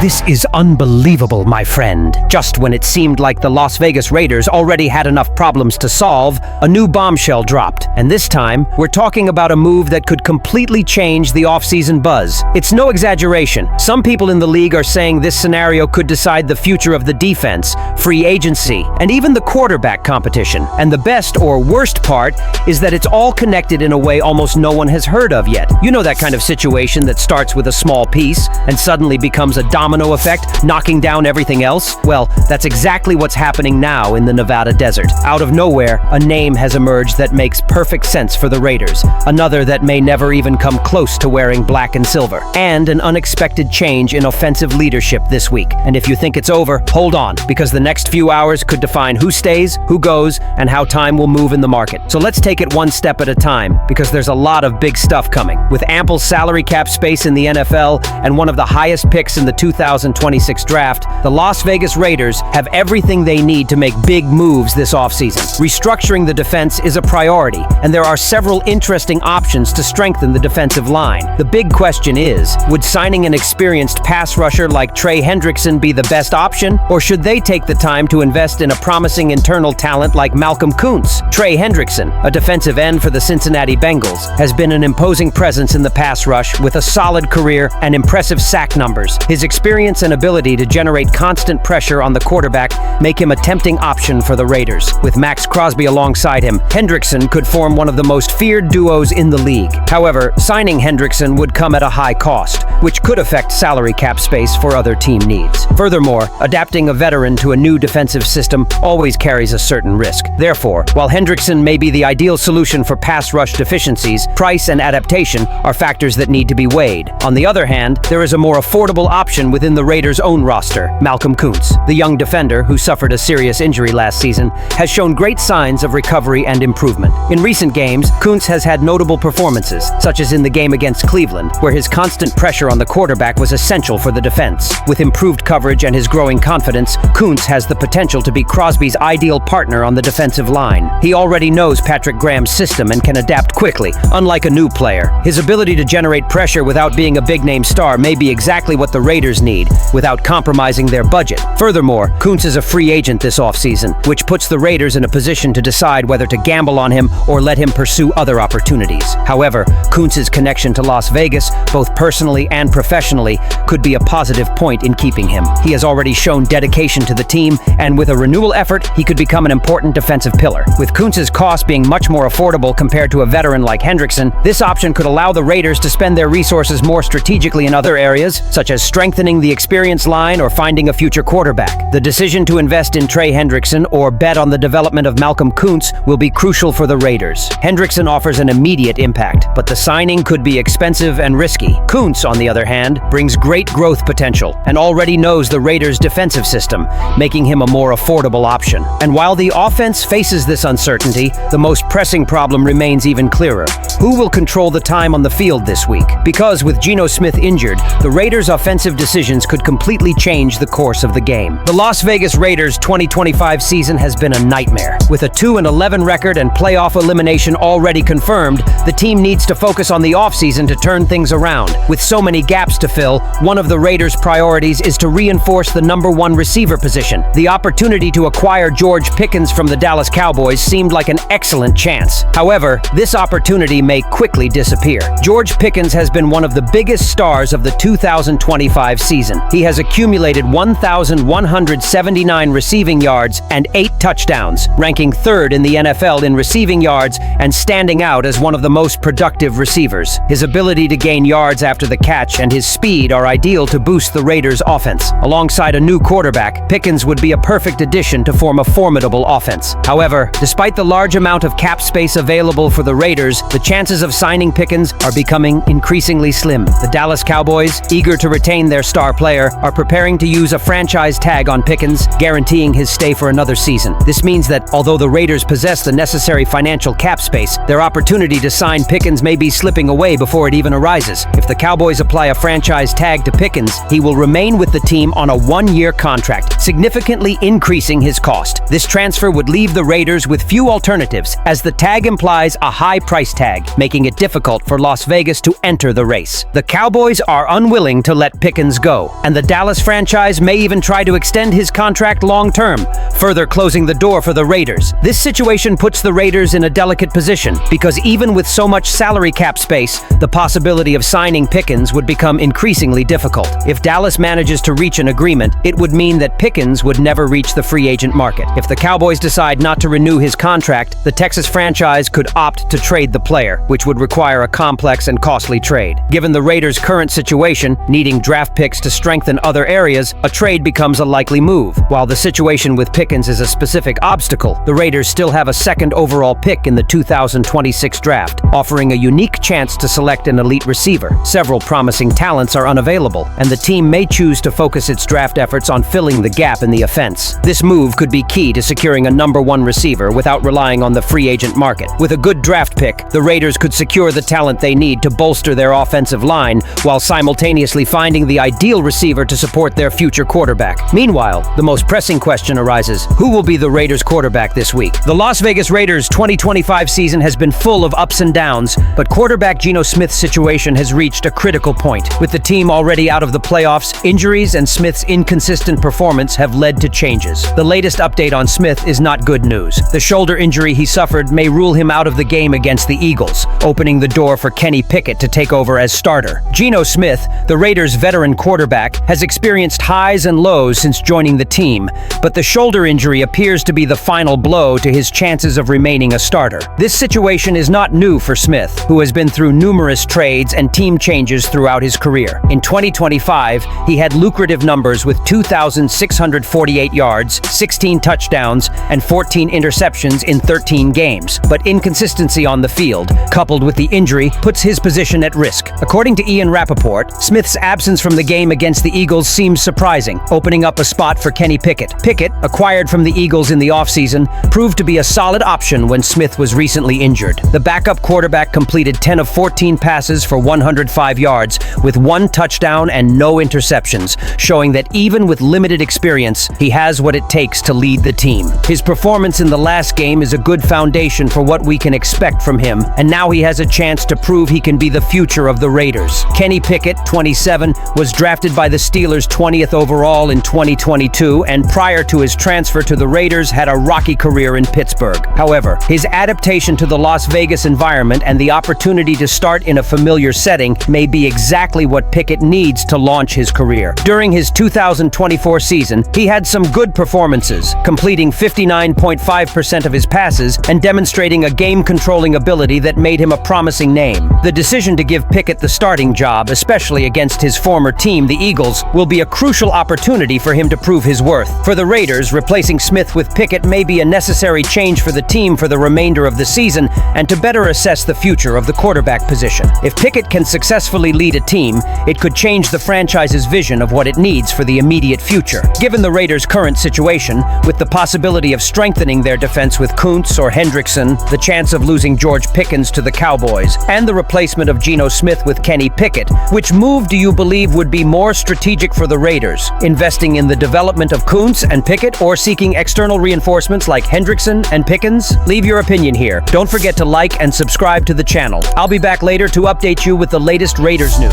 This is unbelievable, my friend. Just when it seemed like the Las Vegas Raiders already had enough problems to solve, a new bombshell dropped. And this time, we're talking about a move that could completely change the offseason buzz. It's no exaggeration. Some people in the league are saying this scenario could decide the future of the defense, free agency, and even the quarterback competition. And the best or worst part is that it's all connected in a way almost no one has heard of yet. You know that kind of situation that starts with a small piece and suddenly becomes a domino effect, knocking down everything else? Well, that's exactly what's happening now in the Nevada desert. Out of nowhere, a name has emerged that makes perfect sense for the Raiders, another that may never even come close to wearing black and silver, and an unexpected change in offensive leadership this week. And if you think it's over, hold on, because the next few hours could define who stays, who goes, and how time will move in the market. So let's take it one step at a time, because there's a lot of big stuff coming. With ample salary cap space in the NFL and one of the highest picks in the 2026 draft, the Las Vegas Raiders have everything they need to make big moves this offseason. Restructuring the defense is a priority, and there are several interesting options to strengthen the defensive line. The big question is, would signing an experienced pass rusher like Trey Hendrickson be the best option, or should they take the time to invest in a promising internal talent like Malcolm Kuntz? Trey Hendrickson, a defensive end for the Cincinnati Bengals, has been an imposing presence in the pass rush with a solid career and impressive sack numbers. His experience and ability to generate constant pressure on the quarterback make him a tempting option for the Raiders. With Max Crosby alongside him, Hendrickson could form one of the most feared duos in the league. However, signing Hendrickson would come at a high cost, which could affect salary cap space for other team needs. Furthermore, adapting a veteran to a new defensive system always carries a certain risk. Therefore, while Hendrickson may be the ideal solution for pass rush deficiencies, price and adaptation are factors that need to be weighed. On the other hand, there is a more affordable option within the Raiders' own roster, Malcolm Kuntz. The young defender, who suffered a serious injury last season, has shown great signs of recovery and improvement. In recent games, Kuntz has had notable performances, such as in the game against Cleveland, where his constant pressure on the quarterback was essential for the defense. With improved coverage and his growing confidence, Kuntz has the potential to be Crosby's ideal partner on the defensive line. He already knows Patrick Graham's system and can adapt quickly, unlike a new player. His ability to generate pressure without being a big-name star may be exactly what the Raiders need, without compromising their budget. Furthermore, Kuntz is a free agent this offseason, which puts the Raiders in a position to decide whether to gamble on him or let him pursue other opportunities. However, Kuntz's connection to Las Vegas, both personally and professionally, could be a positive point in keeping him. He has already shown dedication to the team, and with a renewal effort, he could become an important defensive pillar. With Kuntz's cost being much more affordable compared to a veteran like Hendrickson, this option could allow the Raiders to spend their resources more strategically in other areas, such as strengthening the experience line or finding a future quarterback. The decision to invest in Trey Hendrickson or bet on the development of Malcolm Kuntz will be crucial for the Raiders. Hendrickson offers an immediate impact, but the signing could be expensive and risky. Kuntz, on the other hand, brings great growth potential and already knows the Raiders' defensive system, making him a more affordable option. And while the offense faces this uncertainty, the most pressing problem remains even clearer. Who will control the time on the field this week? Because with Geno Smith injured, the Raiders' offensive decisions could completely change the course of the game. The Las Vegas Raiders' 2025 season has been a nightmare. With a 2-11 record and playoff elimination already confirmed, the team needs to focus on the offseason to turn things around. With so many gaps to fill, one of the Raiders' priorities is to reinforce the #1 receiver position. The opportunity to acquire George Pickens from the Dallas Cowboys seemed like an excellent chance. However, this opportunity may quickly disappear. George Pickens has been one of the biggest stars of the 2025 season. He has accumulated 1,179 receiving yards and 8 touchdowns, ranking 3rd in the NFL in receiving yards and standing out as one of the most productive receivers. His ability to gain yards after the catch and his speed are ideal to boost the Raiders' offense. Alongside a new quarterback, Pickens would be a perfect addition to form a formidable offense. However, despite the large amount of cap space available for the Raiders, the chances of signing Pickens are becoming increasingly slim. The Dallas Cowboys, eager to retain their star player, are preparing to use a franchise tag on Pickens, guaranteeing his stay for another season. This means that, although the Raiders possess the necessary financial cap space, their opportunity to sign Pickens may be slipping away before it even arises. If the Cowboys apply a franchise tag to Pickens, he will remain with the team on a 1-year contract, significantly increasing his cost. This transfer would leave the Raiders with few alternatives, as the tag implies a high price tag, making it difficult for Las Vegas to enter the race. The Cowboys are unwilling to let Pickens go. go, and the Dallas franchise may even try to extend his contract long-term, further closing the door for the Raiders. This situation puts the Raiders in a delicate position, because even with so much salary cap space, the possibility of signing Pickens would become increasingly difficult. If Dallas manages to reach an agreement, it would mean that Pickens would never reach the free agent market. If the Cowboys decide not to renew his contract, the Texas franchise could opt to trade the player, which would require a complex and costly trade. Given the Raiders' current situation, needing draft picks to strengthen other areas, a trade becomes a likely move. While the situation with Pickens is a specific obstacle, the Raiders still have a second overall pick in the 2026 draft, offering a unique chance to select an elite receiver. Several promising talents are unavailable, and the team may choose to focus its draft efforts on filling the gap in the offense. This move could be key to securing a #1 receiver without relying on the free agent market. With a good draft pick, the Raiders could secure the talent they need to bolster their offensive line while simultaneously finding the ideal receiver to support their future quarterback. Meanwhile, the most pressing question arises: who will be the Raiders' quarterback this week? The Las Vegas Raiders' 2025 season has been full of ups and downs, but quarterback Geno Smith's situation has reached a critical point. With the team already out of the playoffs, injuries and Smith's inconsistent performance have led to changes. The latest update on Smith is not good news. The shoulder injury he suffered may rule him out of the game against the Eagles, opening the door for Kenny Pickett to take over as starter. Geno Smith, the Raiders' veteran quarterback, has experienced highs and lows since joining the team, but the shoulder injury appears to be the final blow to his chances of remaining a starter. This situation is not new for Smith, who has been through numerous trades and team changes throughout his career. In 2025, he had lucrative numbers with 2,648 yards, 16 touchdowns, and 14 interceptions in 13 games, but inconsistency on the field, coupled with the injury, puts his position at risk. According to Ian Rappaport, Smith's absence from the game against the Eagles seems surprising, opening up a spot for Kenny Pickett. Pickett, acquired from the Eagles in the offseason, proved to be a solid option when Smith was recently injured. The backup quarterback completed 10 of 14 passes for 105 yards, with 1 touchdown and no interceptions, showing that even with limited experience, he has what it takes to lead the team. His performance in the last game is a good foundation for what we can expect from him, and now he has a chance to prove he can be the future of the Raiders. Kenny Pickett, 27, was drafted by the Steelers 20th overall in 2022, and prior to his transfer to the Raiders had a rocky career in Pittsburgh. However, his adaptation to the Las Vegas environment and the opportunity to start in a familiar setting may be exactly what Pickett needs to launch his career. During his 2024 season, he had some good performances, completing 59.5% of his passes and demonstrating a game-controlling ability that made him a promising name. The decision to give Pickett the starting job, especially against his former team, the Eagles, will be a crucial opportunity for him to prove his worth. For the Raiders, replacing Smith with Pickett may be a necessary change for the team for the remainder of the season and to better assess the future of the quarterback position. If Pickett can successfully lead a team, it could change the franchise's vision of what it needs for the immediate future. Given the Raiders' current situation, with the possibility of strengthening their defense with Kuntz or Hendrickson, the chance of losing George Pickens to the Cowboys, and the replacement of Geno Smith with Kenny Pickett, which move do you believe would be more strategic for the Raiders? Investing in the development of Kuntz and Pickett, or seeking external reinforcements like Hendrickson and Pickens? Leave your opinion here. Don't forget to like and subscribe to the channel. I'll be back later to update you with the latest Raiders news.